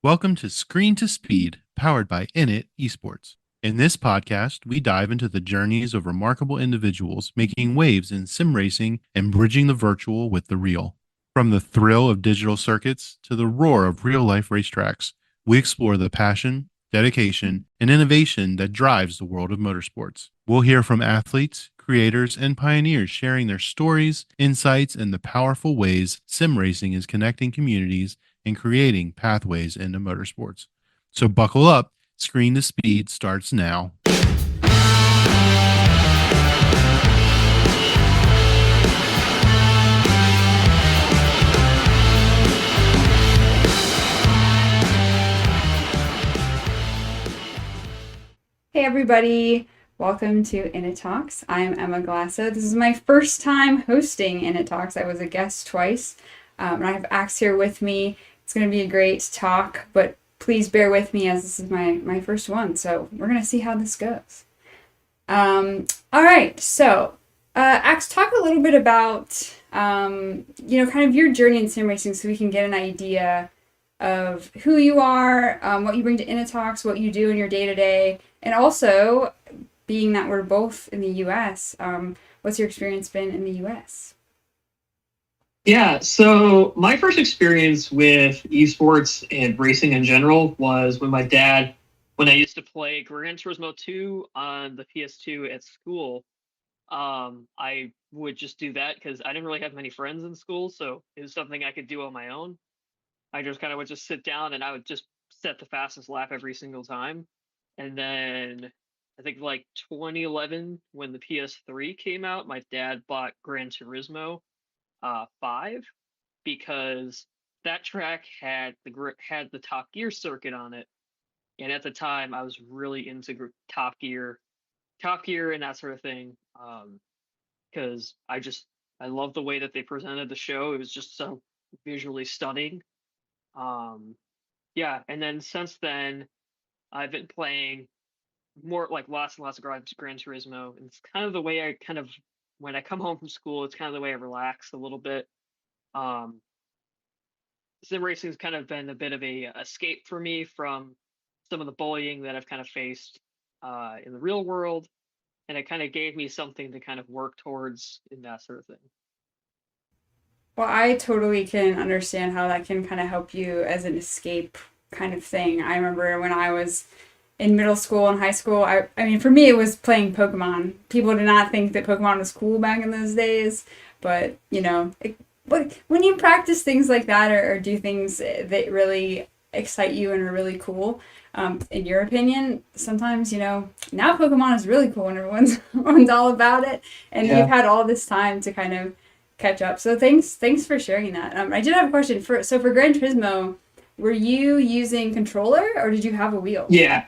Welcome to Screen to Speed, powered by Init eSports. In this podcast, we dive into the journeys of remarkable individuals making waves in sim racing and bridging the virtual with the real. From the thrill of digital circuits to the roar of real life racetracks, we explore the passion, dedication, and innovation that drives the world of motorsports. We'll hear from athletes, creators, and pioneers sharing their stories, insights, and the powerful ways sim racing is connecting communities and creating pathways into motorsports. So buckle up, Screen to Speed starts now. Hey everybody, welcome to In It Talks. I'm Emma Galasso. This is my first time hosting In It Talks. I was a guest twice, and I have Axe here with me. It's going to be a great talk, but please bear with me as this is my first one. So we're going to see how this goes. All right, so Axe, talk a little bit about kind of your journey in sim racing, so we can get an idea of who you are, what you bring to Initox, what you do in your day-to-day, and also, being that we're both in the U.S., what's your experience been in the U.S.? Yeah, so my first experience with esports and racing in general was when when I used to play Gran Turismo 2 on the PS2 at school. I would just do that because I didn't really have many friends in school, so it was something I could do on my own. I just kind of would just sit down and I would just set the fastest lap every single time. And then I think like 2011, when the PS3 came out, my dad bought Gran Turismo 5 because that track had the Top Gear circuit on it. And at the time, I was really into Top Gear, and that sort of thing. Because I love the way that they presented the show. It was just so visually stunning. Um, yeah, and then since then, I've been playing more like lots and lots of Gran Turismo. And it's kind of the way when I come home from school, it's kind of the way I relax a little bit. Um, Sim racing has kind of been a bit of a escape for me from some of the bullying that I've kind of faced in the real world, and it kind of gave me something to kind of work towards in that sort of thing. Well, I totally can understand how that can kind of help you as an escape kind of thing. I remember when I was in middle school and high school, I mean, for me, it was playing Pokemon. People did not think that Pokemon was cool back in those days, but, when you practice things like that or do things that really excite you and are really cool, in your opinion, sometimes, now Pokemon is really cool and everyone's all about it, and you've had all this time to kind of catch up. So thanks for sharing that. I did have a question for Gran Turismo. Were you using controller or did you have a wheel? Yeah.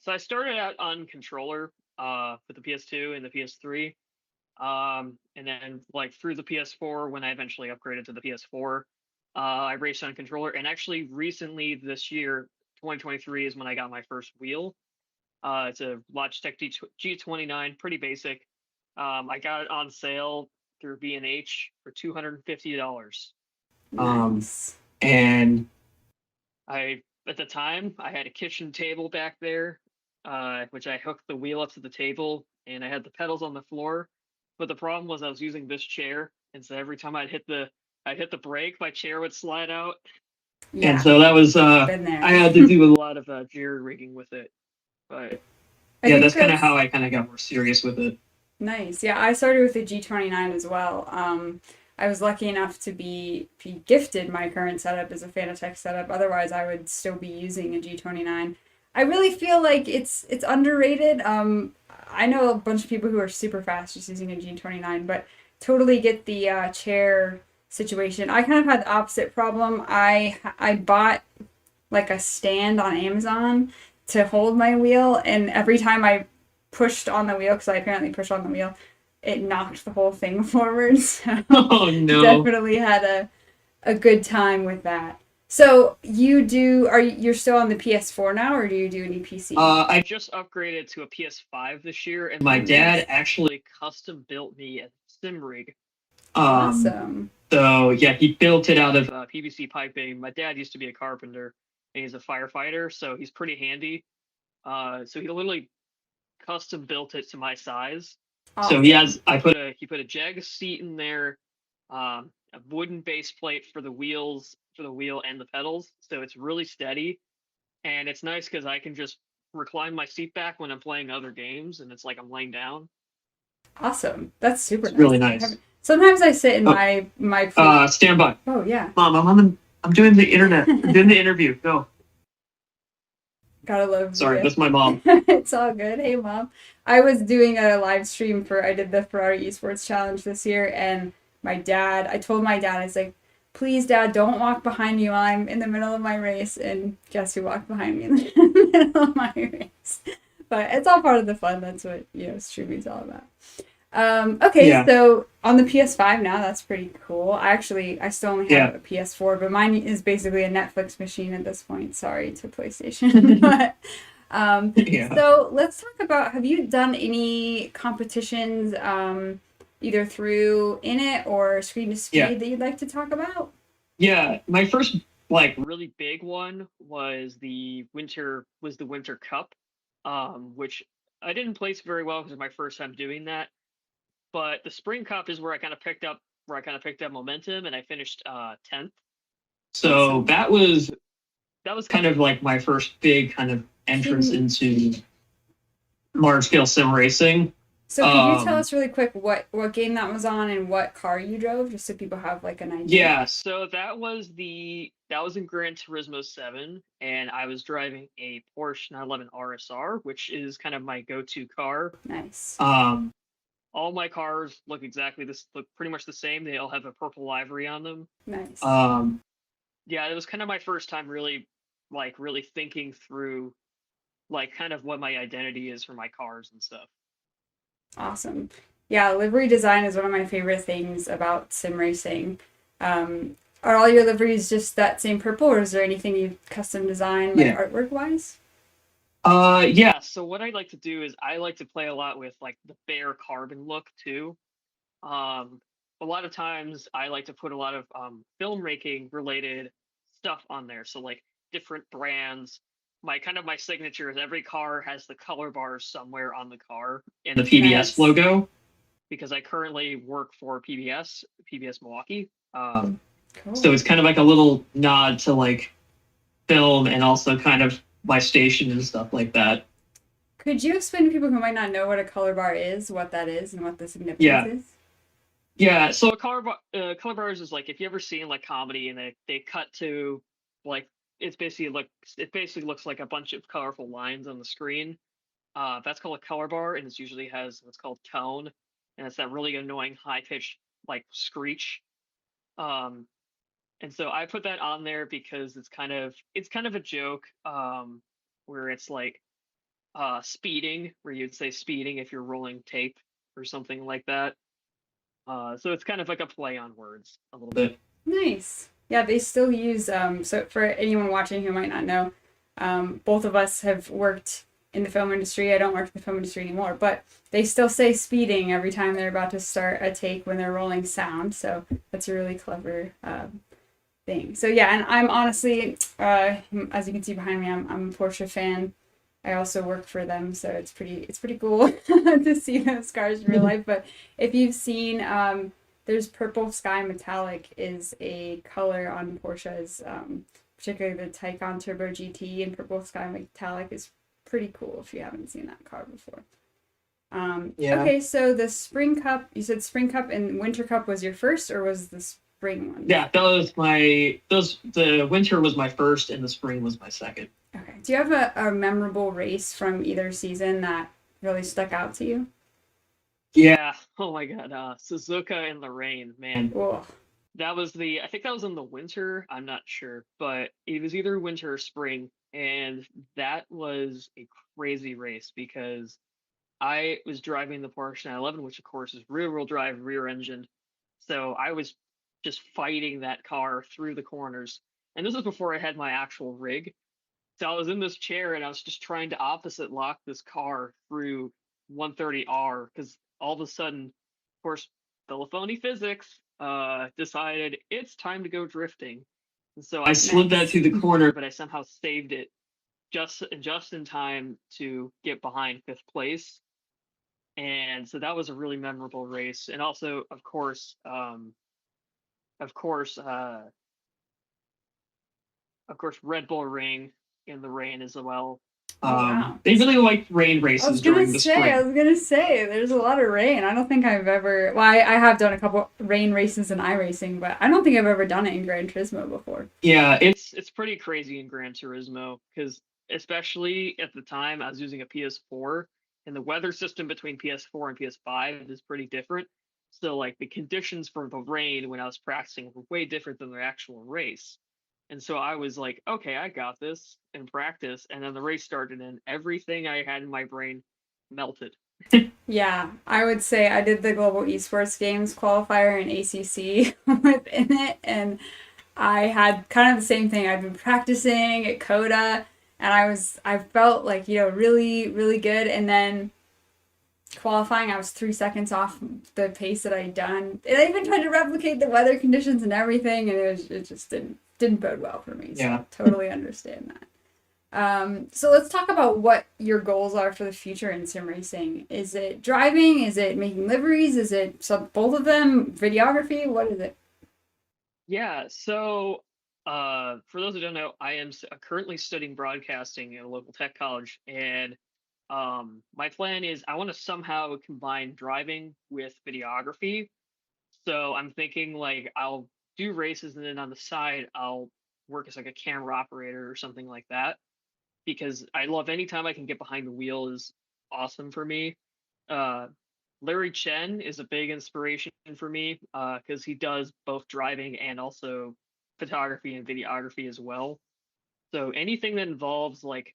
So I started out on controller with the PS2 and the PS3. And then like through the PS4 when I eventually upgraded to the PS4, I raced on controller. And actually recently this year, 2023 is when I got my first wheel. It's a Logitech G29, pretty basic. I got it on sale through B&H for $250. Nice. And at the time, I had a kitchen table back there, which I hooked the wheel up to the table, and I had the pedals on the floor. But the problem was I was using this chair, and so every time I'd hit the brake, my chair would slide out. Yeah. And so that was Been there. I had to do a lot of jerry rigging with it. But yeah, that's kind of how I kind of got more serious with it. Nice. Yeah, I started with the G29 as well. I was lucky enough to be gifted my current setup as a Fanatec setup. Otherwise, I would still be using a G29. I really feel like it's underrated. I know a bunch of people who are super fast just using a G29, but totally get the chair situation. I kind of had the opposite problem. I bought like a stand on Amazon to hold my wheel, and every time I pushed on the wheel, because I apparently pushed on the wheel, it knocked the whole thing forward. So Oh no. definitely had a good time with that. So you're still on the PS4 now, or do you do any PC? I just upgraded to a PS5 this year, and my dad actually custom built me a sim rig. Awesome. So yeah, he built it out of PVC piping. My dad used to be a carpenter, and he's a firefighter, so he's pretty handy. So he literally custom built it to my size. So he put a Jag seat in there, a wooden base plate for the wheels, for the wheel and the pedals. So it's really steady, and it's nice because I can just recline my seat back when I'm playing other games, and it's like I'm laying down. Awesome. That's super It's nice. really nice. Sometimes I sit in my Stand by. Oh yeah. Mom, I'm doing the internet. I'm doing the interview. Go. Gotta love. Sorry, that's my mom. It's all good. Hey, Mom. I was doing a live stream I did the Ferrari eSports Challenge this year, and I told my dad, I was like, please, Dad, don't walk behind me while I'm in the middle of my race. And guess who walked behind me in the middle of my race? But it's all part of the fun. That's what, streaming's all about. Okay, so on the PS5 now, that's pretty cool. I still only have a PS4, but mine is basically a Netflix machine at this point. Sorry to PlayStation. But, so let's talk about, have you done any competitions, either through Init or Screen to Speed that you'd like to talk about? Yeah, my first really big one was the Winter Cup, which I didn't place very well because it was my first time doing that. But the Spring Cup is where I kind of picked up momentum, and I finished 10th. So that was kind of like my first big kind of entrance into large scale sim racing. So could you tell us really quick what game that was on and what car you drove, just so people have like an idea? Yeah, so that was in Gran Turismo 7, and I was driving a Porsche 911 RSR, which is kind of my go-to car. Nice. All my cars look pretty much the same. They all have a purple livery on them. Nice. Yeah, it was kind of my first time really thinking through kind of what my identity is for my cars and stuff. Awesome. Yeah, livery design is one of my favorite things about sim racing. Are all your liveries just that same purple, or is there anything you custom design artwork wise? Yeah, so what I like to do is I like to play a lot with the bare carbon look too. A lot of times I like to put a lot of filmmaking related stuff on there. So different brands. My signature is every car has the color bars somewhere on the car and the PBS logo, because I currently work for PBS Milwaukee. Cool. So it's kind of like a little nod to film and also kind of my station and stuff like that. Could you explain to people who might not know what a color bar is, what that is, and what the significance is? Yeah, so a color bars is if you ever seen comedy and they cut to it basically looks like a bunch of colorful lines on the screen. That's called a color bar, and it usually has what's called tone, and it's that really annoying high pitched screech. And so I put that on there because it's kind of a joke, where it's speeding, where you'd say speeding if you're rolling tape or something like that. So it's kind of like a play on words a little bit. Nice. Yeah, they still use, so for anyone watching who might not know, both of us have worked in the film industry. I don't work in the film industry anymore, but they still say speeding every time they're about to start a take when they're rolling sound. So that's a really clever thing. So yeah, and I'm honestly, as you can see behind me, I'm a Porsche fan. I also work for them, so it's pretty cool to see those cars in real life. But if you've seen, there's Purple Sky Metallic is a color on Porsches, particularly the Taycan Turbo GT, and Purple Sky Metallic is pretty cool if you haven't seen that car before. Okay, so the Spring Cup, you said Spring Cup and Winter Cup was your first, or was the spring one? Yeah, the winter was my first and the spring was my second. Okay. Do you have a memorable race from either season that really stuck out to you? Yeah. Oh my God. Suzuka in the rain, man. Whoa. I think that was in the winter. I'm not sure, but it was either winter or spring. And that was a crazy race because I was driving the Porsche 911, which of course is rear-wheel drive, rear engine. So I was just fighting that car through the corners. And this was before I had my actual rig. So I was in this chair and I was just trying to opposite lock this car through 130R because all of a sudden, of course, phony physics decided it's time to go drifting. And so I slid that Nice. through the corner, but I somehow saved it just in time to get behind 5th place. And so that was a really memorable race. And also, of course, Red Bull Ring in the rain as well. Oh, wow. They really like rain I was races gonna during the say, I spring. was gonna say, there's a lot of rain. I don't think I've ever. Well, I have done a couple rain races in iRacing, but I don't think I've ever done it in Gran Turismo before. Yeah, it's pretty crazy in Gran Turismo because especially at the time I was using a PS4 and the weather system between PS4 and PS5 is pretty different. So like the conditions for the rain when I was practicing were way different than the actual race. And so I was like, okay, I got this in practice. And then the race started and everything I had in my brain melted. Yeah, I would say I did the Global Esports Games qualifier in ACC within it, and I had kind of the same thing. I'd been practicing at Coda, and I felt like, really, really good. And then qualifying, I was 3 seconds off the pace that I'd done. And I even tried to replicate the weather conditions and everything, and it just didn't bode well for me. So Yeah. totally understand that. So let's talk about what your goals are for the future in sim racing. Is it driving? Is it making liveries? Is it both of them? Videography? What is it? Yeah, so for those who don't know, I am currently studying broadcasting at a local tech college, and my plan is I want to somehow combine driving with videography. So I'm thinking like I'll do races, and then on the side I'll work as like a camera operator or something like that, because I love any time I can get behind the wheel is awesome for me. Uh, Larry Chen is a big inspiration for me because he does both driving and also photography and videography as well. So anything that involves like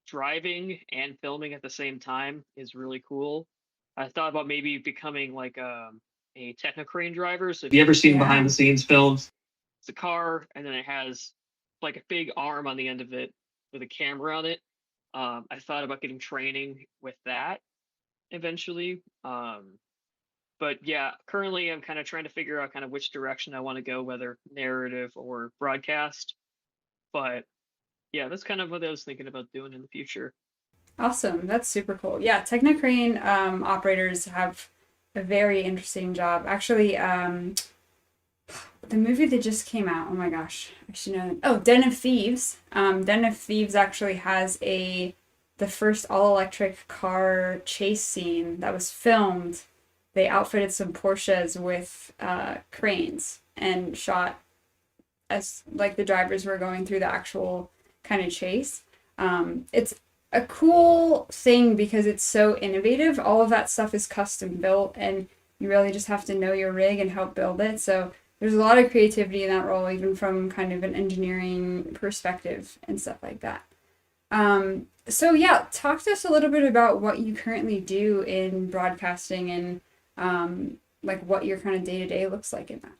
driving and filming at the same time is really cool. I thought about maybe becoming like a technocrane driver. So if you ever seen behind Yeah. the scenes films, it's a car and then it has like a big arm on the end of it with a camera on it. I thought about getting training with that eventually. But yeah, currently I'm kind of trying to figure out kind of which direction I want to go, whether narrative or broadcast. But yeah, that's kind of what I was thinking about doing in the future. Awesome. That's super cool. Yeah, Technocrane operators have a very interesting job. Actually, the movie that just came out, oh my gosh, I should know. Oh, Den of Thieves. Den of Thieves actually has the first all electric car chase scene that was filmed. They outfitted some Porsches with cranes and shot as like the drivers were going through the actual kind of chase. It's a cool thing because it's so innovative. All of that stuff is custom built, and you really just have to know your rig and help build it. So there's a lot of creativity in that role, even from kind of an engineering perspective and stuff like that. So yeah, talk to us a little bit about what you currently do in broadcasting and like what your kind of day to day looks like in that.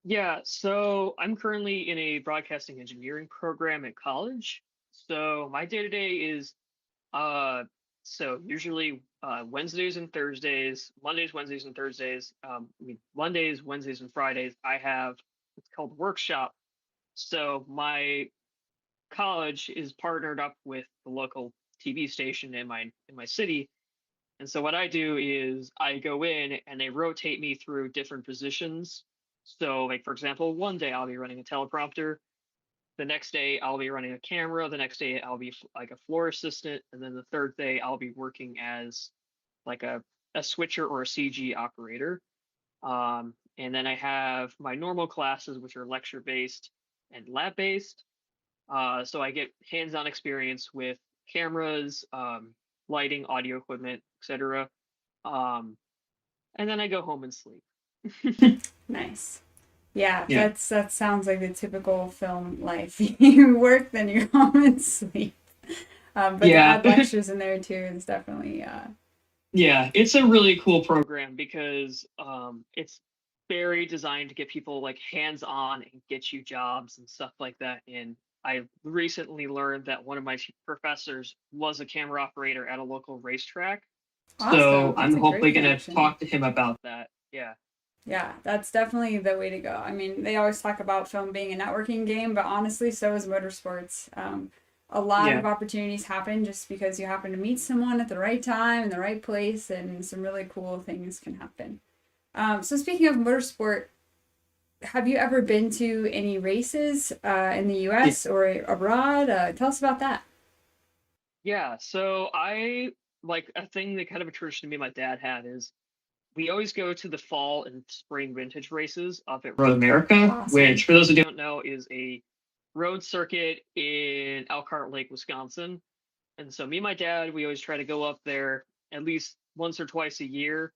Yeah, so I'm currently in a broadcasting engineering program at college. So my day to day is uh so usually Wednesdays and Thursdays, Mondays, Wednesdays and Thursdays, Mondays, Wednesdays and Fridays, I have it's called workshop. So my college is partnered up with the local TV station in my city. And so what I do is I go in and they rotate me through different positions. So like for example, one day I'll be running a teleprompter, the next day I'll be running a camera, the next day I'll be like a floor assistant, and then the third day I'll be working as like a switcher or a CG operator. And then I have my normal classes, which are lecture based and lab based. So I get hands-on experience with cameras, lighting, audio equipment, etc. Um, and then I go home and sleep. Nice. Yeah, Yeah. that sounds like the typical film life. You work, then you go home and sleep. But to Yeah. add lectures in there too is definitely Yeah, it's a really cool program because it's very designed to get people like hands-on and get you jobs and stuff like that. And I recently learned that one of my professors was a camera operator at a local racetrack. So awesome. That's I'm a great hopefully going to connection. talk to him about that. Yeah. Yeah, that's definitely the way to go. I mean, they always talk about film being a networking game, but honestly, so is motorsports. A lot of Yeah. opportunities happen just because you happen to meet someone at the right time in the right place, and some really cool things can happen. So speaking of motorsport, have you ever been to any races in the Yeah. U.S. or abroad? Tell us about that. Yeah. So I like a thing that kind of a tradition me and my dad had is we always go to the fall and spring vintage races up at Road America, Awesome. which for those who don't know is a road circuit in Elkhart Lake, Wisconsin. And so me and my dad, we always try to go up there at least once or twice a year.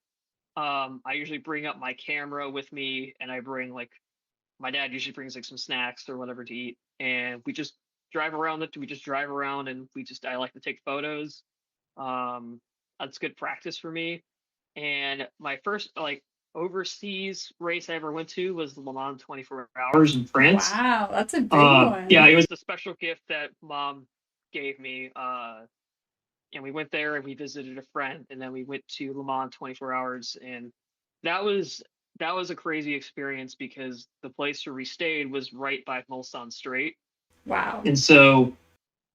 I usually bring up my camera with me, and I bring like my dad usually brings like some snacks or whatever to eat, and we just drive around it. We just drive around, and I like to take photos. Um, that's good practice for me. And my first like overseas race I ever went to was the Le Mans 24 Hours in France. Wow, that's a big Yeah, one. it was the special gift that mom gave me. And we went there and we visited a friend, and then we went to Le Mans 24 Hours, and that was that was a crazy experience because the place where we stayed was right by Mulsanne Strait, Wow. and so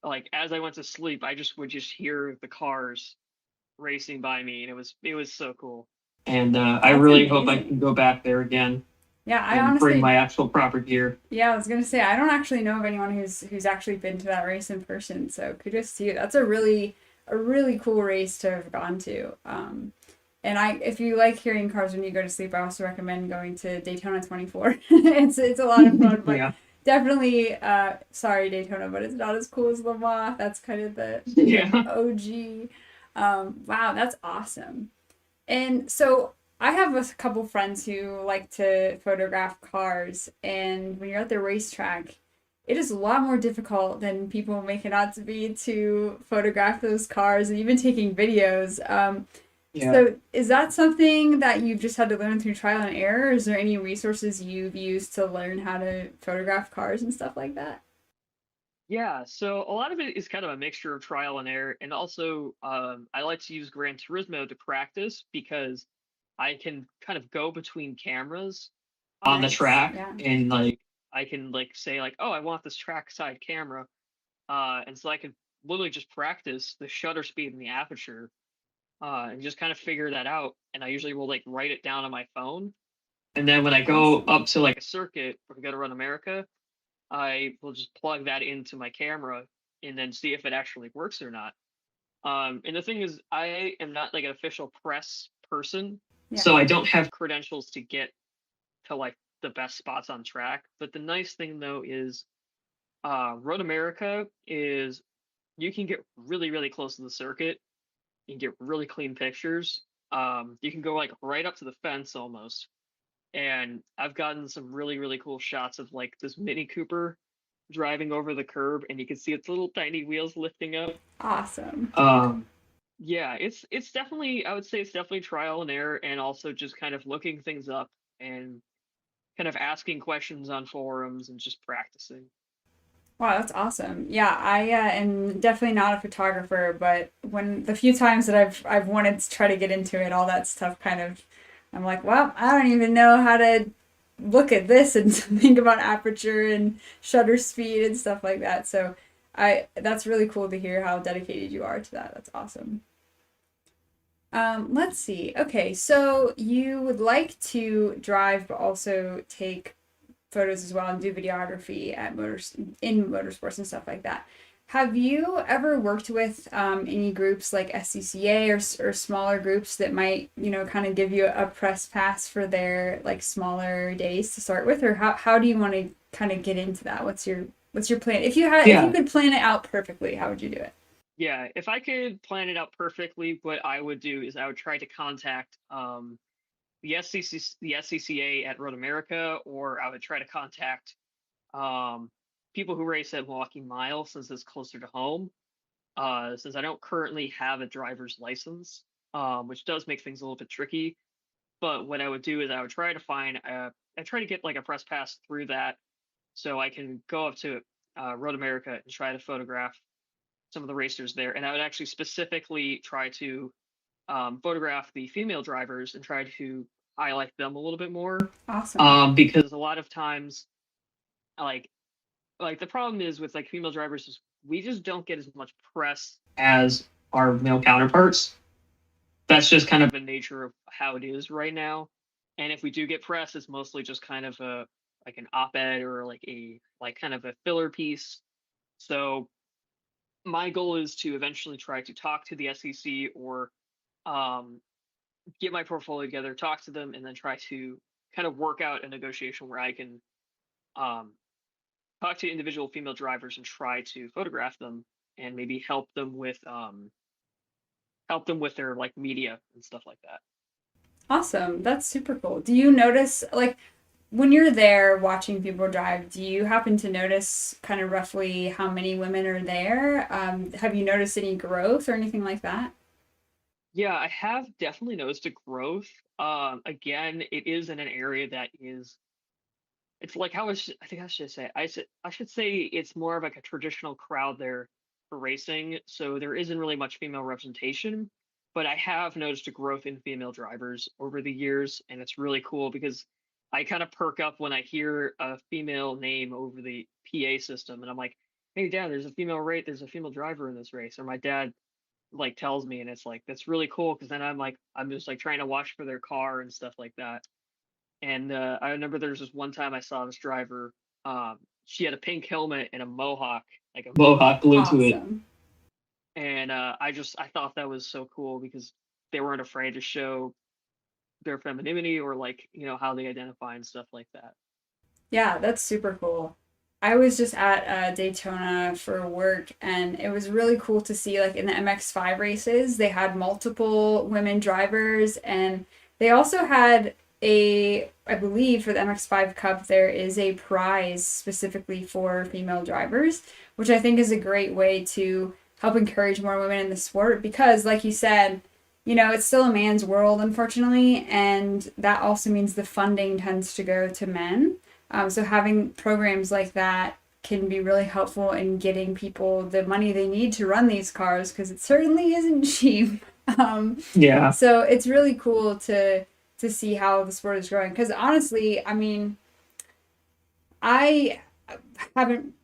like as I went to sleep, I just would just hear the cars racing by me, and it was so cool. And I That's really hope I can amazing. go back there again Yeah, I and bring honestly, my actual proper gear. yeah, I was gonna say I don't actually know of anyone who's actually been to that race in person. So kudos to you. That's a really cool race to have gone to. And if you like hearing cars when you go to sleep, I also recommend going to Daytona 24. It's a lot of fun, but Yeah. definitely sorry Daytona, but it's not as cool as Le Mans. That's kind of the Yeah. OG. Wow, that's awesome. And so I have a couple friends who like to photograph cars, and when you're at the racetrack, it is a lot more difficult than people make it out to be to photograph those cars and even taking videos. Yeah. So is that something that you've just had to learn through trial and error? Is there any resources you've used to learn how to photograph cars and stuff like that? Yeah, so a lot of it is kind of a mixture of trial and error, and also I like to use Gran Turismo to practice because I can kind of go between cameras on the Nice. track, Yeah. and like I can like say like, oh, I want this track side camera, and so I can literally just practice the shutter speed and the aperture, and just kind of figure that out. And I usually will like write it down on my phone, and then when I go Awesome. up to like a circuit or go to Run America, I will just plug that into my camera and then see if it actually works or not. And the thing is, I am not like an official press person, Yeah. so I don't have credentials to get to like the best spots on track. But the nice thing though is, Road America is you can get really, really close to the circuit. You can get really clean pictures. You can go like right up to the fence almost. And I've gotten some really, really cool shots of like this Mini Cooper driving over the curb, and you can see its little tiny wheels lifting up. Awesome. Yeah, it's definitely, I would say it's definitely trial and error, and also just kind of looking things up and kind of asking questions on forums and just practicing. Wow, that's awesome. Yeah, I am definitely not a photographer, but when the few times that I've wanted to try to get into it, all that stuff kind of, I'm like, well, I don't even know how to look at this and think about aperture and shutter speed and stuff like that. So I that's really cool to hear how dedicated you are to that. That's awesome. Let's see. Okay, so you would like to drive but also take photos as well and do videography at motorsports and stuff like that. Have you ever worked with any groups like SCCA or smaller groups that might kind of give you a press pass for their like smaller days to start with, or how do you want to kind of get into that? What's your plan? If you Yeah, could plan it out perfectly, how would you do it? yeah. If I could plan it out perfectly, what I would do is I would try to contact the SCCA at Road America, or I would try to contact um, people who race at Milwaukee Mile since it's closer to home. Since I don't currently have a driver's license, which does make things a little bit tricky. But what I would do is I would try to I try to get like a press pass through that, so I can go up to Road America and try to photograph some of the racers there. And I would actually specifically try to photograph the female drivers and try to highlight them a little bit more. Awesome. Because a lot of times, like the problem is with like female drivers is we just don't get as much press as our male counterparts. That's just kind of the nature of how it is right now. And if we do get press, it's mostly just kind of a like an op-ed or like a like kind of a filler piece. So my goal is to eventually try to talk to the SEC or um, get my portfolio together, talk to them, and then try to kind of work out a negotiation where I can um, talk to individual female drivers and try to photograph them and maybe help them with their like media and stuff like that. Awesome. That's super cool. Do you notice, like, when you're there watching people drive, do you happen to notice kind of roughly how many women are there? Have you noticed any growth or anything like that? Yeah, I have definitely noticed a growth. Again, it is in an area that is it's like I think I should say I should say it's more of like a traditional crowd there for racing, so there isn't really much female representation. But I have noticed a growth in female drivers over the years, and it's really cool because I kind of perk up when I hear a female name over the PA system, and I'm like, "Hey, Dad, there's a female driver in this race." Or my dad like tells me, and it's like that's really cool because then I'm just like trying to watch for their car and stuff like that. And I remember there was this one time I saw this driver. She had a pink helmet and a mohawk, like a mohawk glued to it. Awesome. And I thought that was so cool because they weren't afraid to show their femininity or like how they identify and stuff like that. Yeah, that's super cool. I was just at Daytona for work, and it was really cool to see, like, in the MX5 races, they had multiple women drivers, and they also had I believe for the MX5 Cup, there is a prize specifically for female drivers, which I think is a great way to help encourage more women in the sport because, like you said, it's still a man's world, unfortunately, and that also means the funding tends to go to men. So having programs like that can be really helpful in getting people the money they need to run these cars because it certainly isn't cheap. Yeah. So it's really cool to see how the sport is growing because honestly, I mean, I haven't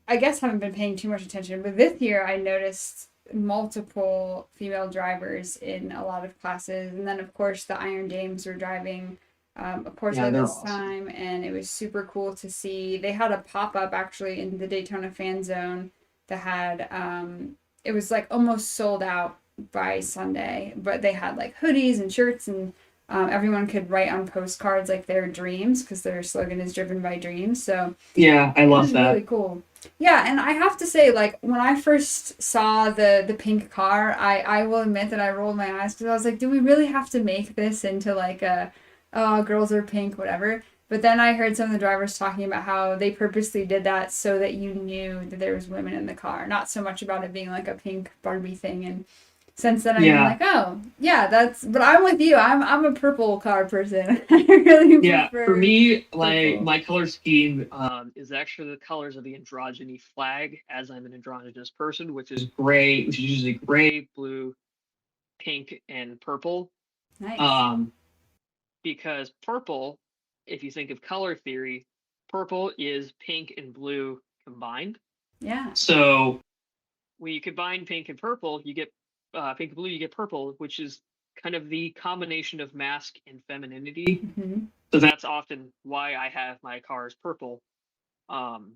been paying too much attention, but this year I noticed multiple female drivers in a lot of classes, and then of course the Iron Dames were driving a Porsche they're this awesome. time, and it was super cool to see. They had a pop up actually in the Daytona fan zone that had it was like almost sold out by Sunday, but they had like hoodies and shirts and everyone could write on postcards like their dreams because their slogan is driven by dreams. So Yeah, I it love was that. really cool. Yeah, and I have to say, like when I first saw the pink car, I will admit that I rolled my eyes because I was like, do we really have to make this into like a oh girls are pink whatever? But then I heard some of the drivers talking about how they purposely did that so that you knew that there was women in the car, not so much about it being like a pink Barbie thing. And since then I've been Yeah. like, oh yeah, that's. But I'm with you. I'm a purple car person. I really Yeah, for prefer me, like purple. my color scheme is actually the colors of the androgyny flag, as I'm an androgynous person, which is usually gray, blue, pink, and purple. Nice. Um, because purple, if you think of color theory, purple is pink and blue combined. Yeah. So when you combine pink and purple, you get pink and blue, you get purple, which is kind of the combination of mask and femininity. Hmm. So that's often why I have my cars purple. Um,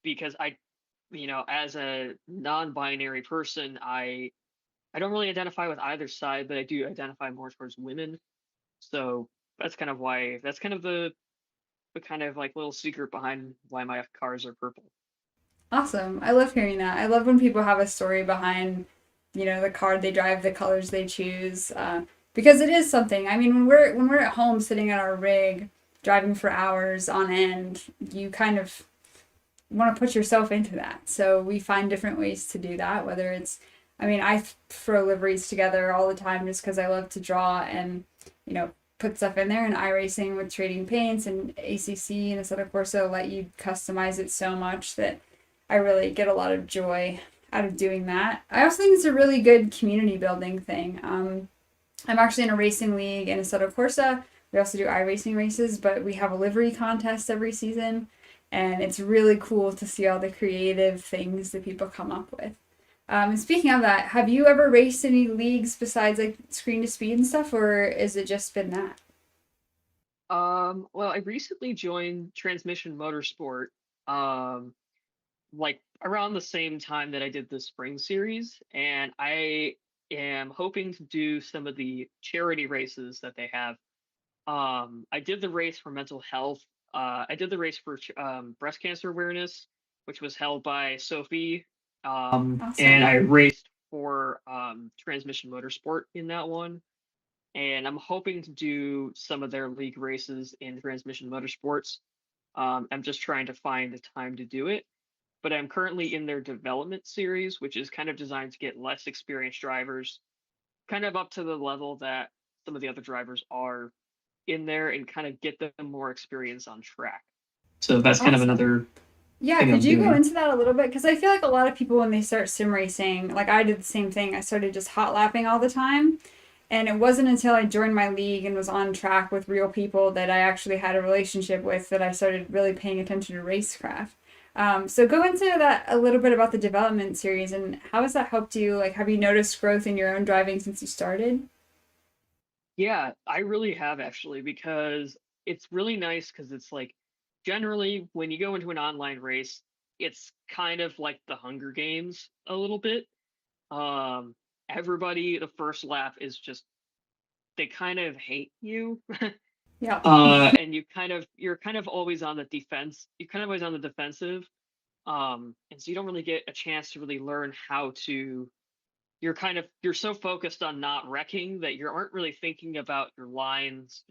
because as a non-binary person, I don't really identify with either side, but I do identify more towards women. So that's kind of the kind of like little secret behind why my cars are purple. Awesome. I love hearing that. I love when people have a story behind, the car they drive, the colors they choose, because it is something. I mean, when we're at home sitting at our rig, driving for hours on end, you kind of want to put yourself into that. So we find different ways to do that. Whether it's, I mean, I throw liveries together all the time just because I love to draw and, put stuff in there. And iRacing with trading paints and ACC and Assetto Corsa let you customize it so much that I really get a lot of joy out of doing that. I also think it's a really good community building thing. I'm actually in a racing league in Assetto Corsa We also do iRacing races, but we have a livery contest every season, and it's really cool to see all the creative things that people come up with. And speaking of that, have you ever raced any leagues besides like screen to speed and stuff, or is it just been that? Well, I recently joined Transmission Motorsport, um, like around the same time that I did the spring series, and I am hoping to do some of the charity races that they have. I did the race for mental health. I did the race for breast cancer awareness, which was held by Sophie. And Awesome. I raced for Transmission Motorsport in that one. And I'm hoping to do some of their league races in Transmission Motorsports. I'm just trying to find the time to do it. But I'm currently in their development series, which is kind of designed to get less experienced drivers kind of up to the level that some of the other drivers are in there and kind of get them more experience on track. So that's kind of Awesome. another Yeah, thing could I'm you go doing. into that a little bit? Because I feel like a lot of people, when they start sim racing, like I did the same thing. I started just hot lapping all the time. And it wasn't until I joined my league and was on track with real people that I actually had a relationship with that I started really paying attention to racecraft. So go into that a little bit about the development series and how has that helped you? Like, have you noticed growth in your own driving since you started? Yeah, I really have actually because it's really nice because it's like generally when you go into an online race, it's kind of like the Hunger Games a little bit. Um, Everybody, the first lap is just they kind of hate you. Yeah. And you're kind of always on the defense. You're kind of always on the defensive. And so you don't really get a chance to really learn how to you're so focused on not wrecking that you aren't really thinking about your lines,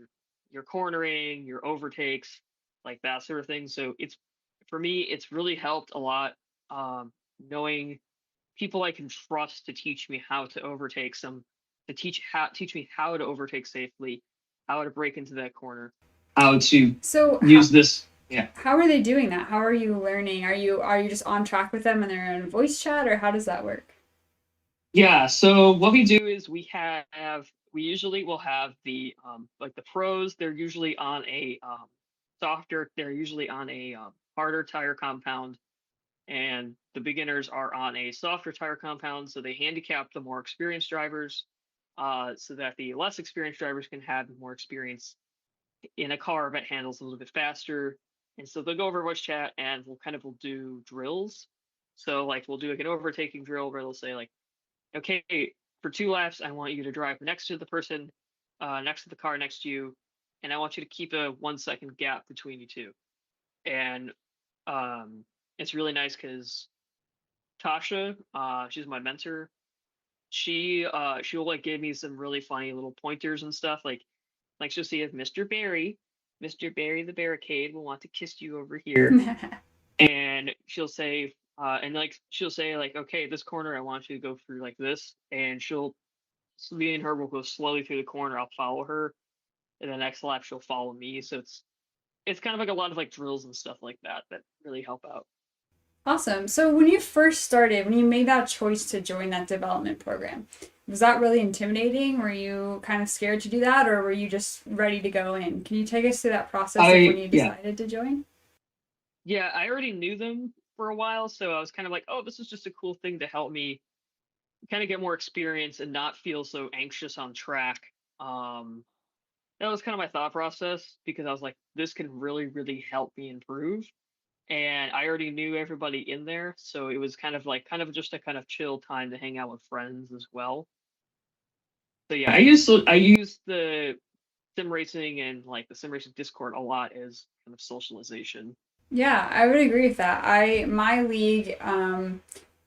your cornering, your overtakes, like that sort of thing. So it's for me, it's really helped a lot, knowing people I can trust to teach me how to overtake to teach me how to overtake safely, how to break into that corner, how to So use this. Yeah. how are they doing that? How are you learning? Are you just on track with them in their own voice chat, or how does that work? Yeah, so what we do is we usually will have the like the pros, they're usually on a they're usually on a harder tire compound, and the beginners are on a softer tire compound, so they handicap the more experienced drivers, so that the less experienced drivers can have more experience in a car that handles a little bit faster. And so they'll go over voice chat and we'll do drills. So like we'll do like an overtaking drill where they'll say like, okay, for 2 laps, I want you to drive next to the person, next to the car next to you, and I want you to keep a 1 second gap between you two. And um, it's really nice because Tasha, she's my mentor. She'll like give me some really funny little pointers and stuff. Like she'll see if Mr. Barry the barricade will want to kiss you over here, and she'll say like, okay, this corner I want you to go through like this, and me and her will go slowly through the corner. I'll follow her, and the next lap she'll follow me. So it's kind of like a lot of like drills and stuff like that that really help out. Awesome. So when you first started, when you made that choice to join that development program, was that really intimidating? Were you kind of scared to do that, or were you just ready to go in? Can you take us through that process of when I you Yeah, decided to join? yeah, I already knew them for a while, so I was kind of like, oh, this is just a cool thing to help me kind of get more experience and not feel so anxious on track. Um, that was kind of my thought process because I was like, this can really, really help me improve. And I already knew everybody in there, so it was kind of just a kind of chill time to hang out with friends as well. So yeah, I use the sim racing and like the sim racing Discord a lot as kind of socialization. Yeah, I would agree with that. My league,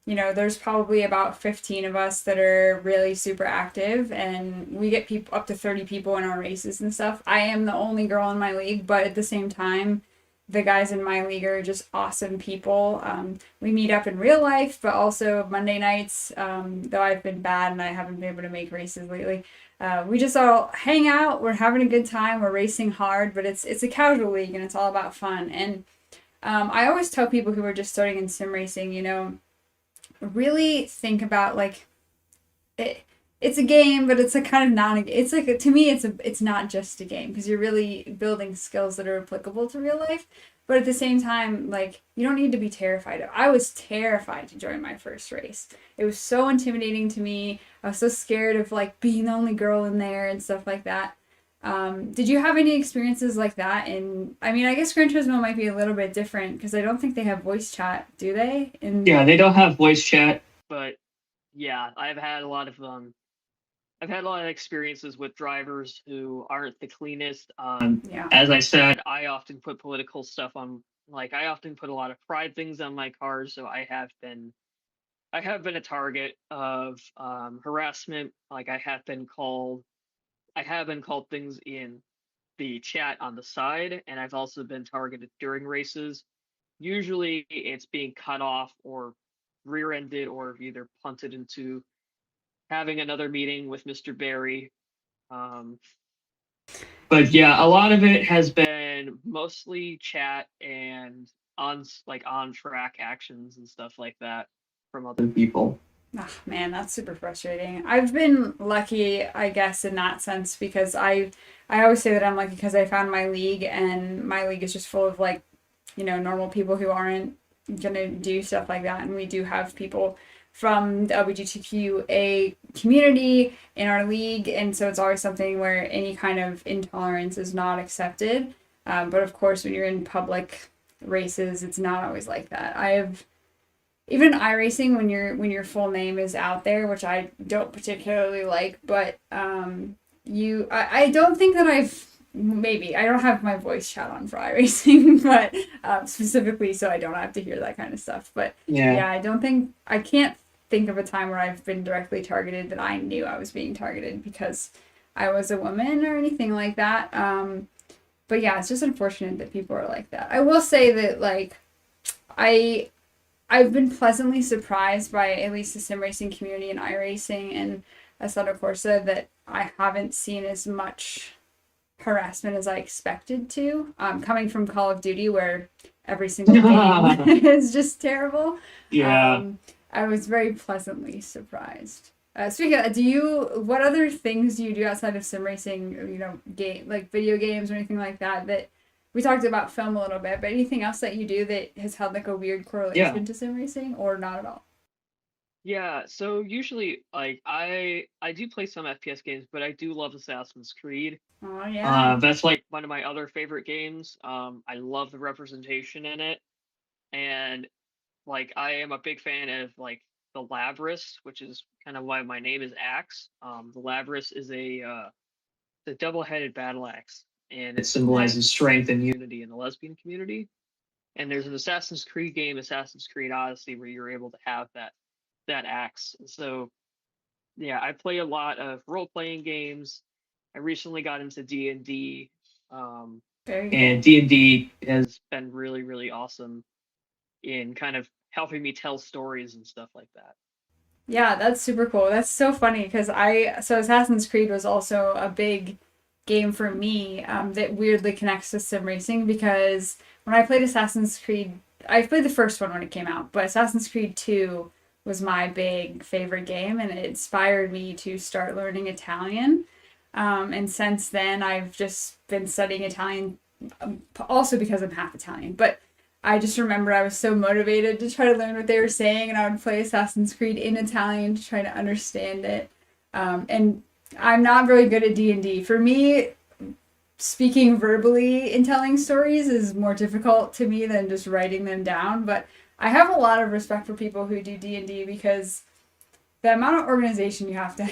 there's probably about 15 of us that are really super active, and we get people up to 30 people in our races and stuff. I am the only girl in my league, but at the same time, the guys in my league are just awesome people. We meet up in real life, but also Monday nights, though I've been bad and I haven't been able to make races lately. We just all hang out. We're having a good time. We're racing hard, but it's a casual league and it's all about fun. And I always tell people who are just starting in sim racing, really think about like it. it's a game, but it's a kind of non. It's like, to me, it's not just a game because you're really building skills that are applicable to real life. But at the same time, like, you don't need to be terrified. I was terrified to join my first race. It was so intimidating to me. I was so scared of like being the only girl in there and stuff like that. Did you have any experiences like that? And I mean, I guess Gran Turismo might be a little bit different because I don't think they have voice chat, do they? Yeah, they don't have voice chat, but yeah, I've had a lot of experiences with drivers who aren't the cleanest. Yeah. As I said, I often put political stuff on. Like, I often put a lot of pride things on my cars, so I have been a target of harassment. Like, I have been called things in the chat on the side, and I've also been targeted during races. Usually, it's being cut off or rear-ended or either punted into having another meeting with Mr. Barry. Um, but yeah, a lot of it has been mostly chat and on track actions and stuff like that from other people. Oh, man, that's super frustrating. I've been lucky, I guess, in that sense because I always say that I'm lucky because I found my league and my league is just full of like, normal people who aren't gonna do stuff like that. And we do have people from the LGBTQA community in our league, and so it's always something where any kind of intolerance is not accepted. But of course, when you're in public races, it's not always like that. I have even iRacing when your full name is out there, which I don't particularly like, but I don't think that maybe I don't have my voice chat on for iRacing, but specifically so I don't have to hear that kind of stuff. But yeah, I can't think of a time where I've been directly targeted that I knew I was being targeted because I was a woman or anything like that. But yeah, it's just unfortunate that people are like that. I will say that like I I've been pleasantly surprised by at least the sim racing community and iRacing and Assetto Corsa that I haven't seen as much harassment as I expected to. Coming from Call of Duty, where every single game is just terrible. Yeah. I was very pleasantly surprised. Speaking of, what other things do you do outside of sim racing, game, like video games or anything like that, that we talked about film a little bit, but anything else that you do that has had like a weird correlation to sim racing or not at all? Yeah, so usually like I do play some FPS games, but I do love Assassin's Creed. Oh yeah. That's like one of my other favorite games. I love the representation in it, and like I am a big fan of like the Labrys, which is kind of why my name is Axe. The Labrys is the double-headed battle axe, and it symbolizes strength and unity in the lesbian community. And there's an Assassin's Creed game, Assassin's Creed Odyssey, where you're able to have that axe. So yeah, I play a lot of role-playing games. I recently got into D&D, and D&D has been really, really awesome in kind of helping me tell stories and stuff like that. Yeah, that's super cool. That's so funny because so Assassin's Creed was also a big game for me that weirdly connects to sim racing because when I played Assassin's Creed, I played the first one when it came out, but Assassin's Creed 2 was my big favorite game and it inspired me to start learning Italian. And since then, I've just been studying Italian, also because I'm half Italian, but I just remember I was so motivated to try to learn what they were saying, and I would play Assassin's Creed in Italian to try to understand it. And I'm not very good at D&D. For me, speaking verbally and telling stories is more difficult to me than just writing them down. But I have a lot of respect for people who do D&D because the amount of organization you have to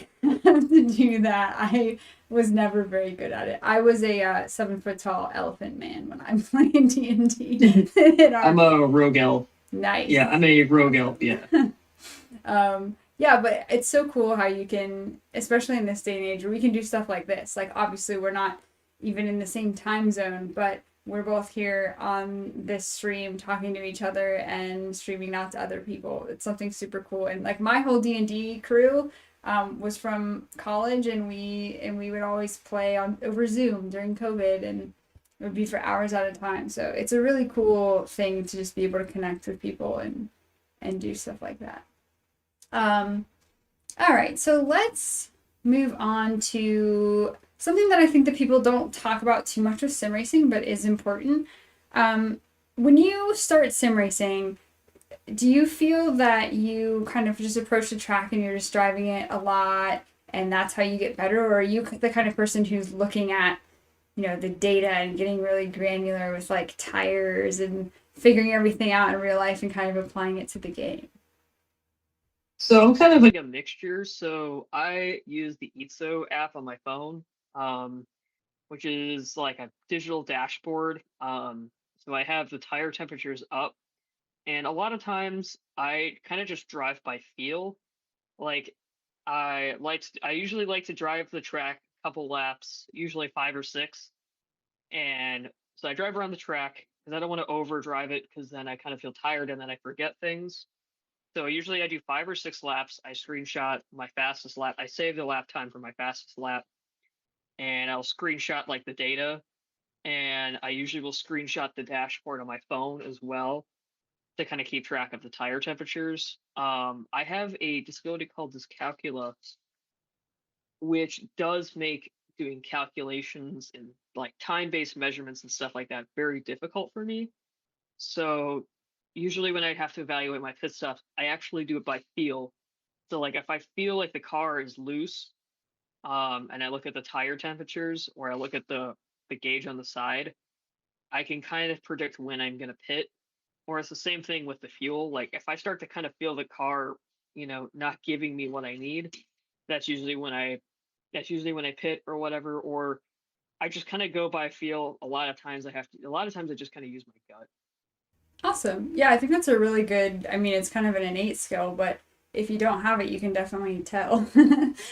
have to do that, I was never very good at it. I was a 7 foot tall elephant man when I'm playing D&D. I'm a rogue elf. Nice. Yeah, I'm a rogue elf. Yeah. Yeah, but it's so cool how you can, especially in this day and age, where we can do stuff like this. Like, obviously, we're not even in the same time zone, but we're both here on this stream talking to each other and streaming out to other people. It's something super cool. And like my whole D&D crew was from college, and we would always play on over Zoom during COVID, and it would be for hours at a time. So it's a really cool thing to just be able to connect with people and do stuff like that. All right, so let's move on to something that I think that people don't talk about too much with sim racing, but is important. When you start sim racing, do you feel that you kind of just approach the track and you're just driving it a lot and that's how you get better? Or are you the kind of person who's looking at, the data and getting really granular with like tires and figuring everything out in real life and kind of applying it to the game? So I'm kind of like a mixture. So I use the ETSO app on my phone, which is like a digital dashboard. So I have the tire temperatures up, and a lot of times I kind of just drive by feel. Like I usually like to drive the track a couple laps, usually 5 or 6, and so I drive around the track because I don't want to overdrive it because then I kind of feel tired and then I forget things. So usually I do 5 or 6 laps. I screenshot my fastest lap. I save the lap time for my fastest lap, and I'll screenshot like the data. And I usually will screenshot the dashboard on my phone as well to kind of keep track of the tire temperatures. I have a disability called dyscalculia, which does make doing calculations and like time-based measurements and stuff like that very difficult for me. So usually when I have to evaluate my pit stops, I actually do it by feel. So like if I feel like the car is loose, and I look at the tire temperatures or I look at the gauge on the side, I can kind of predict when I'm gonna pit. Or it's the same thing with the fuel. Like if I start to kind of feel the car, not giving me what I need, that's usually when I that's usually when I pit or whatever. Or I just kind of go by feel. A lot of times I just kind of use my gut. Awesome. Yeah, I think that's a really good, I mean, it's kind of an innate skill, but if you don't have it, you can definitely tell.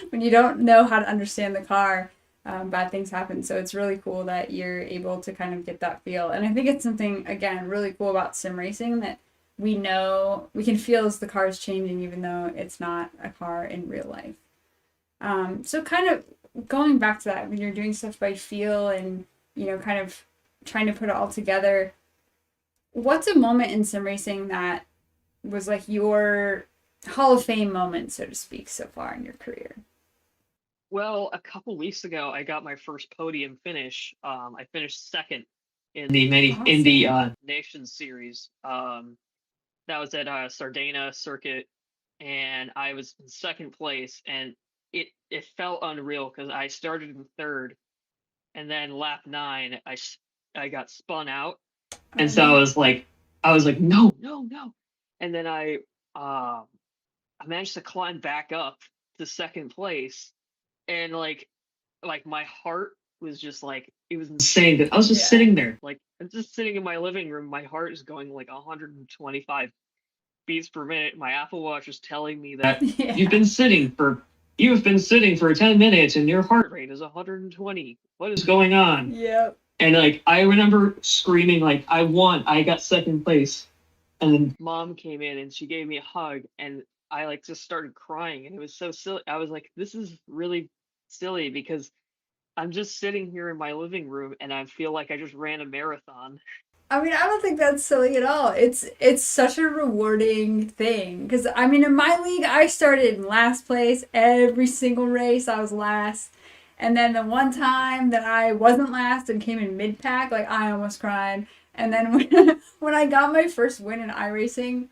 When you don't know how to understand the car, bad things happen. So it's really cool that you're able to kind of get that feel. And I think it's something, again, really cool about sim racing that we know, we can feel as the car is changing, even though it's not a car in real life. So kind of going back to that, when you're doing stuff by feel and, kind of trying to put it all together, what's a moment in sim racing that was like your Hall of Fame moment, so to speak, so far in your career? Well, a couple weeks ago, I got my first podium finish. I finished second in the many in the Awesome. Nations series. That was at Sardana Circuit, and I was in second place, and it felt unreal because I started in third, and then lap 9, I got spun out, and Oh so no. I was like, no, no, no, and then I managed to climb back up to second place, and like my heart was just like it was insane that I was just Yeah. sitting there, like I'm just sitting in my living room. My heart is going like 125 beats per minute. My Apple Watch is telling me that you've Yeah. been sitting for you've been sitting for 10 minutes and your heart rate is 120. What is going on? Yep. And like I remember screaming like I won. I got second place. And then mom came in and she gave me a hug and I like just started crying and it was so silly. I was like, this is really silly because I'm just sitting here in my living room and I feel like I just ran a marathon. I mean, I don't think that's silly at all. It's such a rewarding thing because I mean, in my league, I started in last place every single race. I was last, and then the one time that I wasn't last and came in mid pack, like I almost cried. And then when I got my first win in iRacing,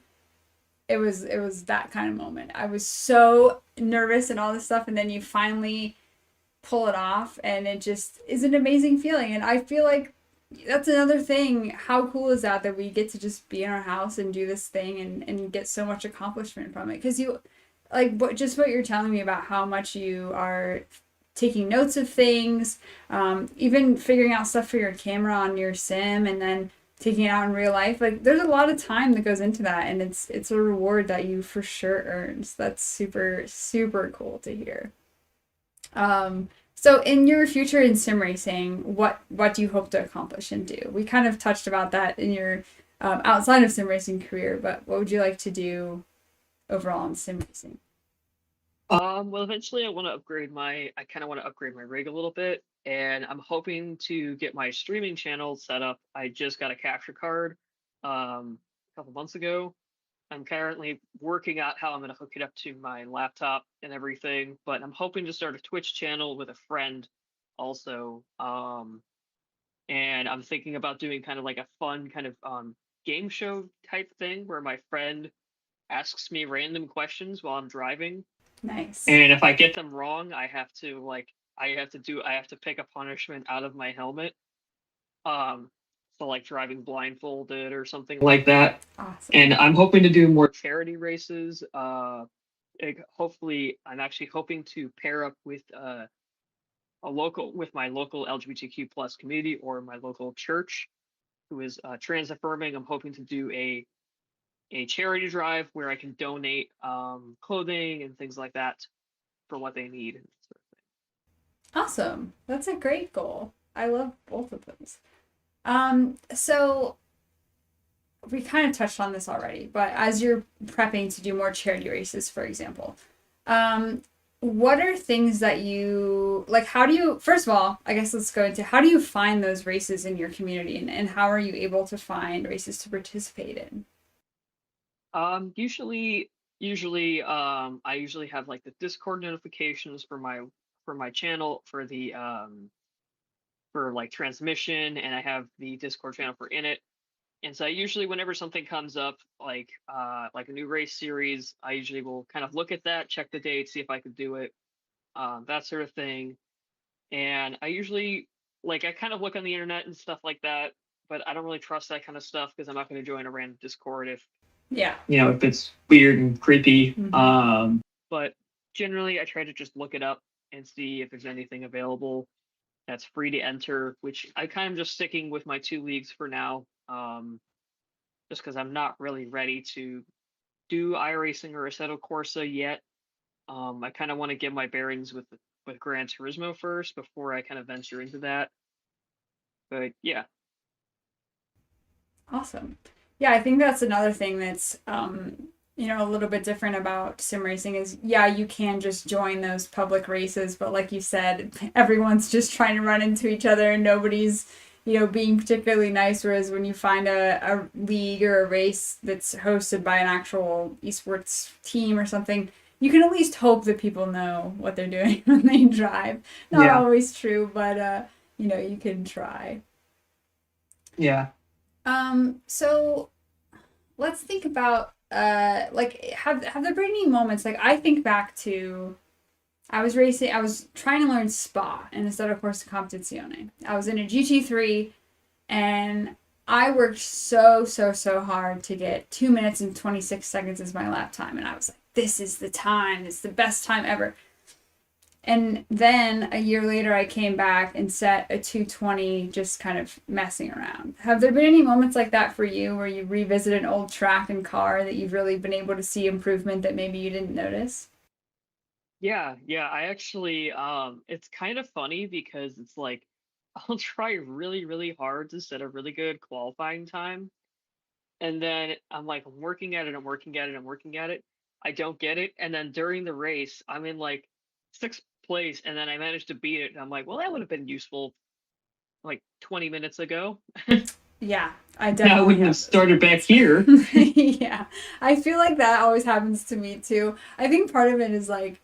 it was that kind of moment. I was so nervous and all this stuff, and then you finally pull it off, and it just is an amazing feeling. And I feel like that's another thing. How cool is that we get to just be in our house and do this thing and get so much accomplishment from it? Because you, like, what you're telling me about how much you are taking notes of things, even figuring out stuff for your camera on your sim, and then taking it out in real life. Like, there's a lot of time that goes into that, and it's a reward that you for sure earn. So that's super super cool to hear. So in your future in sim racing, what do you hope to accomplish and do? We kind of touched about that in your outside of sim racing career, but what would you like to do overall in sim racing? Well, eventually I kind of want to upgrade my rig a little bit, and I'm hoping to get my streaming channel set up. I just got a capture card, a couple months ago. I'm currently working out how I'm going to hook it up to my laptop and everything, but I'm hoping to start a Twitch channel with a friend also. And I'm thinking about doing kind of like a fun kind of game show type thing where my friend asks me random questions while I'm driving. Nice. And if I get them wrong, I have to pick a punishment out of my helmet. So like driving blindfolded or something like that. Awesome. And I'm hoping to do more charity races. Hopefully, I'm actually hoping to pair up with my local LGBTQ plus community or my local church, who is trans affirming. I'm hoping to do a charity drive where I can donate clothing and things like that for what they need. Awesome. That's a great goal. I love both of those. So we kind of touched on this already, but as you're prepping to do more charity races, for example, what are things that you like? How do you, first of all, I guess let's go into how do you find those races in your community, and how are you able to find races to participate in? Usually, I usually have like the Discord notifications for my channel for like transmission, and I have the Discord channel for Init. And so I usually, whenever something comes up, like a new race series, I usually will kind of look at that, check the date, see if I could do it, that sort of thing. And I usually I kind of look on the internet and stuff like that, but I don't really trust that kind of stuff because I'm not going to join a random Discord if Yeah. if it's weird and creepy. Mhm. But generally, I try to just look it up and see if there's anything available that's free to enter, which I kind of just sticking with my 2 leagues for now, just because I'm not really ready to do iRacing or Assetto Corsa yet. I kind of want to get my bearings with Gran Turismo first before I kind of venture into that. But yeah. Awesome. Yeah, I think that's another thing that's a little bit different about sim racing is yeah, you can just join those public races, but like you said, everyone's just trying to run into each other and nobody's, being particularly nice. Whereas when you find a league or a race that's hosted by an actual esports team or something, you can at least hope that people know what they're doing when they drive. Not always true, but you can try. Yeah. So let's think about have there been any moments like I think back to I was trying to learn spa and instead of course competizione. I was in a GT3 and I worked so hard to get 2 minutes and 26 seconds as my lap time, and I was like, this is the time, it's the best time ever. And then a year later, I came back and set a 220 just kind of messing around. Have there been any moments like that for you where you revisit an old track and car that you've really been able to see improvement that maybe you didn't notice? Yeah, I actually it's kind of funny because it's like I'll try really, really hard to set a really good qualifying time. And then I'm like, I'm working at it, I'm working at it, I'm working at it. I don't get it. And then during the race, I'm in like 6th place, and then I managed to beat it. And I'm like, well, that would have been useful like 20 minutes ago. Yeah, I Now I definitely wouldn't have started back here. Yeah, I feel like that always happens to me too. I think part of it is like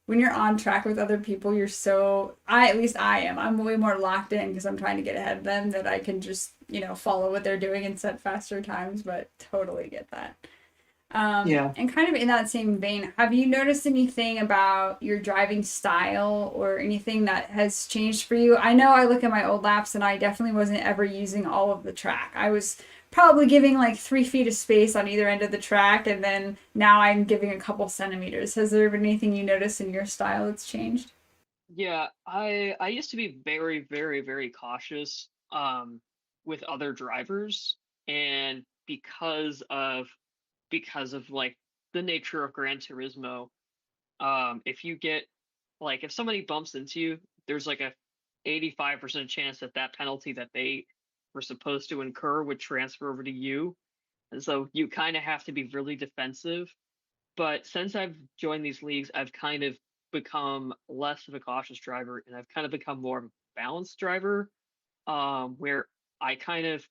when you're on track with other people, at least I am. I'm way more locked in because I'm trying to get ahead of them that I can just, follow what they're doing and set faster times, but totally get that. Yeah. And kind of in that same vein, have you noticed anything about your driving style or anything that has changed for you? I know I look at my old laps and I definitely wasn't ever using all of the track. I was probably giving like 3 feet of space on either end of the track, and then now I'm giving a couple centimeters. Has there been anything you notice in your style that's changed? Yeah, I used to be very, very, very cautious with other drivers, and because of like the nature of Gran Turismo, if you get like if somebody bumps into you, there's like a 85% chance that that penalty that they were supposed to incur would transfer over to you. And so you kind of have to be really defensive. But since I've joined these leagues, I've kind of become less of a cautious driver, and I've kind of become more of a balanced driver, where I kind of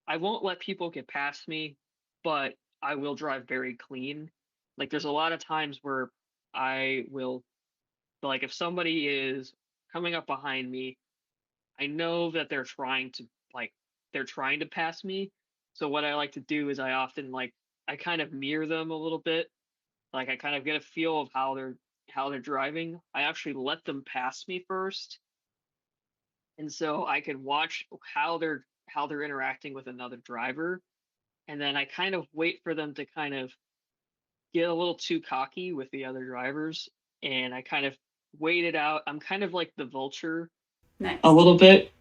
I won't let people get past me, but I will drive very clean. Like there's a lot of times where I will, like if somebody is coming up behind me, I know that they're trying to pass me. So what I like to do is I often I kind of mirror them a little bit. Like I kind of get a feel of how they're driving. I actually let them pass me first, and so I can watch how they're interacting with another driver, and then I kind of wait for them to kind of get a little too cocky with the other drivers, and I kind of wait it out. I'm kind of like the vulture Nice. a little bit,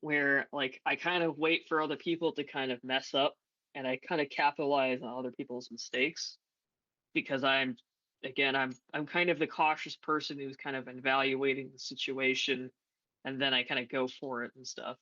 where like I kind of wait for other people to kind of mess up, and I kind of capitalize on other people's mistakes because I'm kind of the cautious person who's kind of evaluating the situation, and then I kind of go for it and stuff.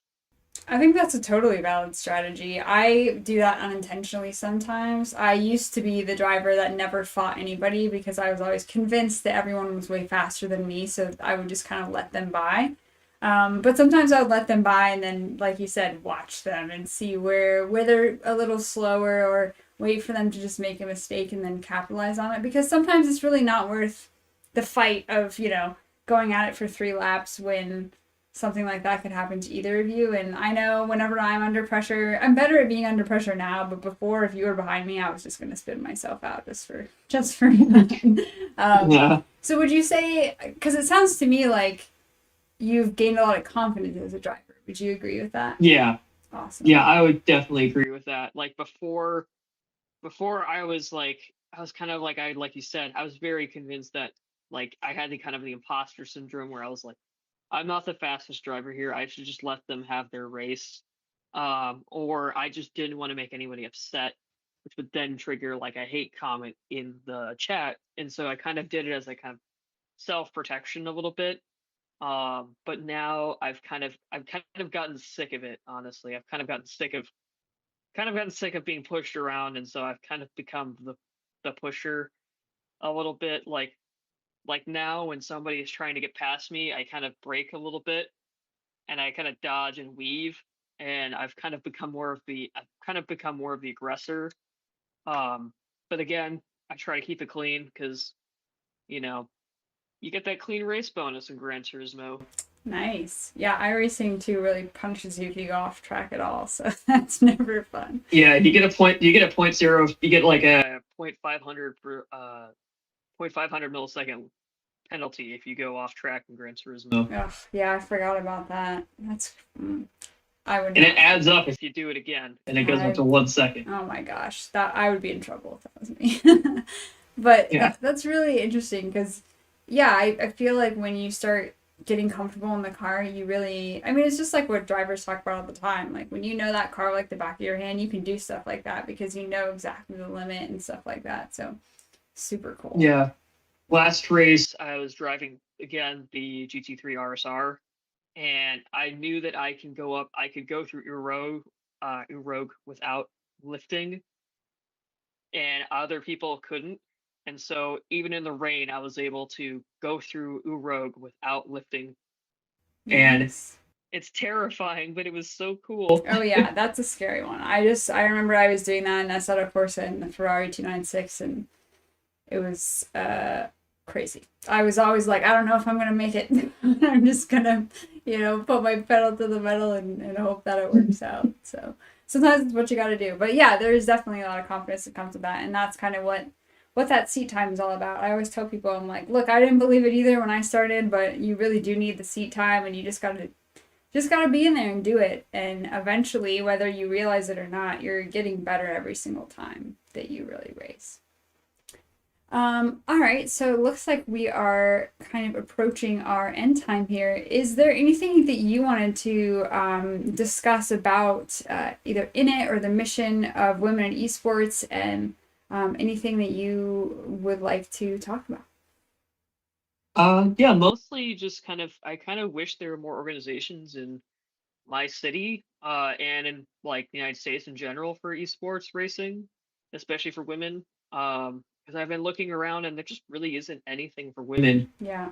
I think that's a totally valid strategy. I do that unintentionally sometimes. I used to be the driver that never fought anybody because I was always convinced that everyone was way faster than me, so I would just kind of let them by. But sometimes I would let them by and then, like you said, watch them and see where they're a little slower, or wait for them to just make a mistake and then capitalize on it. Because sometimes it's really not worth the fight of, going at it for 3 laps when something like that could happen to either of you. And I know whenever I'm under pressure, I'm better at being under pressure now, but before, if you were behind me, I was just going to spin myself out just for fun. Yeah. So would you say, because it sounds to me like you've gained a lot of confidence as a driver, would you agree with that? Yeah. Awesome. Yeah, I would definitely agree with that. Like before I was kind of like you said, I was very convinced that like I had the kind of the imposter syndrome where I was like, I'm not the fastest driver here. I should just let them have their race. Or I just didn't want to make anybody upset, which would then trigger like a hate comment in the chat. And so I kind of did it as a kind of self-protection a little bit. But now I've kind of gotten sick of it, honestly. I've kind of gotten sick of being pushed around, and so I've kind of become the pusher a little bit. Like now when somebody is trying to get past me, I kind of brake a little bit and I kind of dodge and weave, and I've kind of become more of the aggressor. But again, I try to keep it clean because you know you get that clean race bonus in Gran Turismo. Nice. Yeah, iRacing too really punishes you if you go off track at all, so that's never fun. Yeah, you get a point. You get a point zero. You get like a point 500 per 0.500 millisecond penalty if you go off track in Gran Turismo. Ugh, yeah, I forgot about that. I would And not. it adds up if you do it again, and it goes up to 1 second. Oh my gosh, that I would be in trouble if that was me. But Yeah. that's really interesting because, yeah, I feel like when you start getting comfortable in the car, you really, I mean, it's just like what drivers talk about all the time. Like when you know that car like the back of your hand, you can do stuff like that because you know exactly the limit and stuff like that. So super cool. Yeah. Last race, I was driving again the GT3 RSR, and I knew that I could go through Urogue without lifting, and other people couldn't. And so even in the rain, I was able to go through Urogue without lifting. And Nice. it's terrifying, but it was so cool. Oh yeah, that's a scary one. I remember I was doing that in Assetto Corsa in the Ferrari 296, and it was crazy. I was always like, I don't know if I'm gonna make it. I'm just gonna, put my pedal to the metal and hope that it works out. So sometimes it's what you gotta do. But yeah, there is definitely a lot of confidence that comes with that, and that's kind of what that seat time is all about. I always tell people, I'm like, look, I didn't believe it either when I started, but you really do need the seat time, and you just gotta be in there and do it. And eventually, whether you realize it or not, you're getting better every single time that you really race. All right, so it looks like we are kind of approaching our end time here. Is there anything that you wanted to discuss about either in it or the mission of women in esports, and anything that you would like to talk about? Yeah, mostly just I kind of wish there were more organizations in my city, and in like the United States in general for esports racing, especially for women. Because I've been looking around and there just really isn't anything for women. Yeah.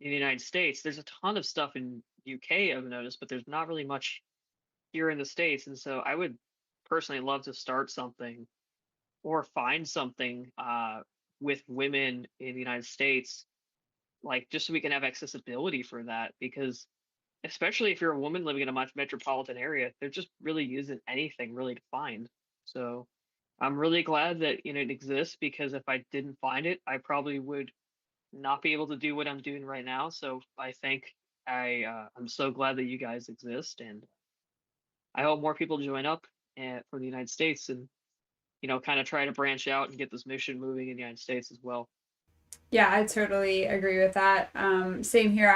In the United States, there's a ton of stuff in UK I've noticed, but there's not really much here in the States. And so I would personally love to start something or find something with women in the United States, like just so we can have accessibility for that. Because especially if you're a woman living in a much metropolitan area, there just really isn't anything really to find. So I'm really glad that it exists, because if I didn't find it, I probably would not be able to do what I'm doing right now. So I'm so glad that you guys exist, and I hope more people join up from the United States, and kind of try to branch out and get this mission moving in the United States as well. Yeah, I totally agree with that. Same here.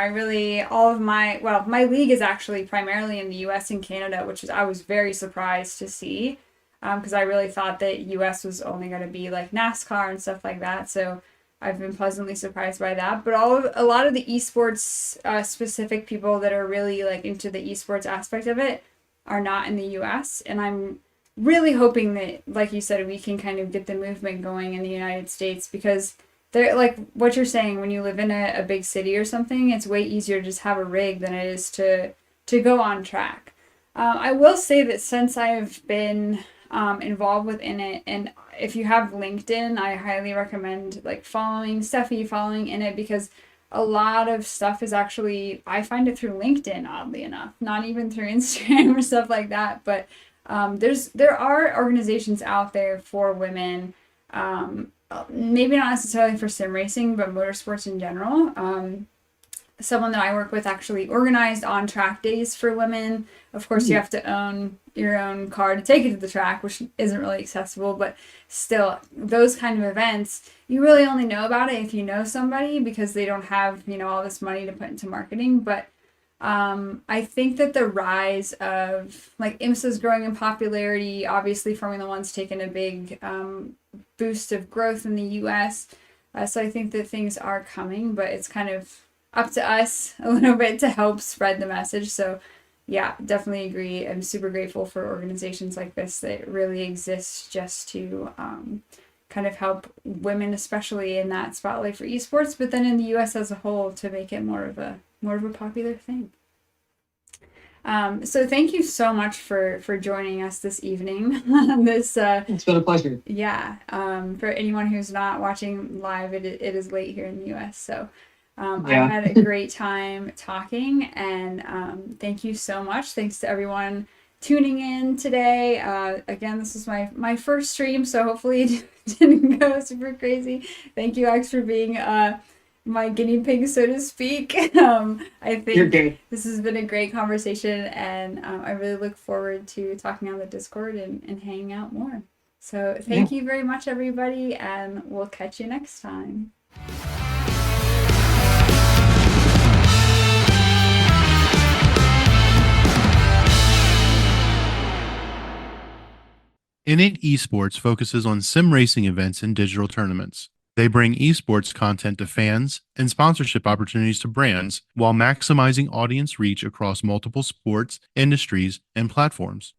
All of my league is actually primarily in the US and Canada, which I was very surprised to see, because I really thought that US was only going to be like NASCAR and stuff like that. So I've been pleasantly surprised by that. But a lot of the esports specific people that are really like into the esports aspect of it are not in the US. And I'm really hoping that, like you said, we can kind of get the movement going in the United States, because they're like what you're saying, when you live in a big city or something, it's way easier to just have a rig than it is to go on track. I will say that since I've been involved within it, and if you have LinkedIn, I highly recommend like following Steffi, following in it, because a lot of stuff is actually, I find it through LinkedIn, oddly enough, not even through Instagram or stuff like that. But there are organizations out there for women. Maybe not necessarily for sim racing, but motorsports in general. Someone that I work with actually organized on track days for women. Of course, you have to own your own car to take it to the track, which isn't really accessible, but still, those kind of events, you really only know about it if you know somebody, because they don't have, all this money to put into marketing. But I think that the rise of like IMSA's growing in popularity. Obviously, Formula One's taken a big boost of growth in the US. So I think that things are coming, but it's kind of up to us a little bit to help spread the message. So yeah, definitely agree. I'm super grateful for organizations like this that really exist just to kind of help women, especially in that spotlight for esports, but then in the US as a whole, to make it more of a popular thing. So thank you so much for joining us this evening. It's been a pleasure. Yeah. For anyone who's not watching live, it is late here in the US. So I had a great time talking, and thank you so much. Thanks to everyone tuning in today. Again, this is my first stream, so hopefully it didn't go super crazy. Thank you, Alex, for being my guinea pig, so to speak. I think this has been a great conversation, and I really look forward to talking on the Discord and hanging out more. So thank you very much, everybody, and we'll catch you next time. Innit eSports focuses on sim racing events and digital tournaments. They bring esports content to fans and sponsorship opportunities to brands while maximizing audience reach across multiple sports, industries, and platforms.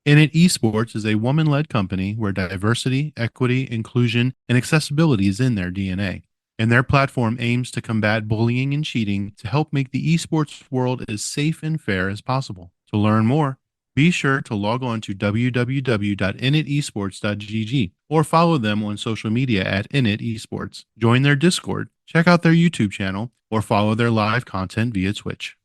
Innit eSports is a woman-led company where diversity, equity, inclusion, and accessibility is in their DNA. And their platform aims to combat bullying and cheating to help make the esports world as safe and fair as possible. To learn more, be sure to log on to www.innitesports.gg or follow them on social media at Innit Esports. Join their Discord, check out their YouTube channel, or follow their live content via Twitch.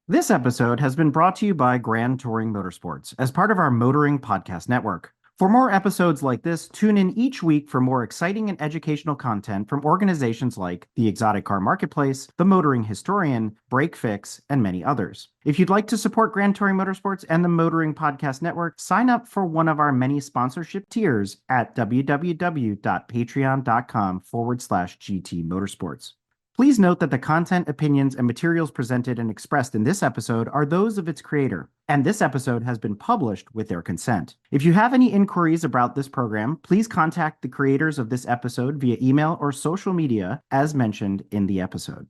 This episode has been brought to you by Gran Touring Motorsports as part of our Motoring Podcast Network. For more episodes like this, tune in each week for more exciting and educational content from organizations like the Exotic Car Marketplace, the Motoring Historian, Break Fix, and many others. If you'd like to support Gran Touring Motorsports and the Motoring Podcast Network, sign up for one of our many sponsorship tiers at www.patreon.com/GT Motorsports. Please note that the content, opinions, and materials presented and expressed in this episode are those of its creator, and this episode has been published with their consent. If you have any inquiries about this program, please contact the creators of this episode via email or social media as mentioned in the episode.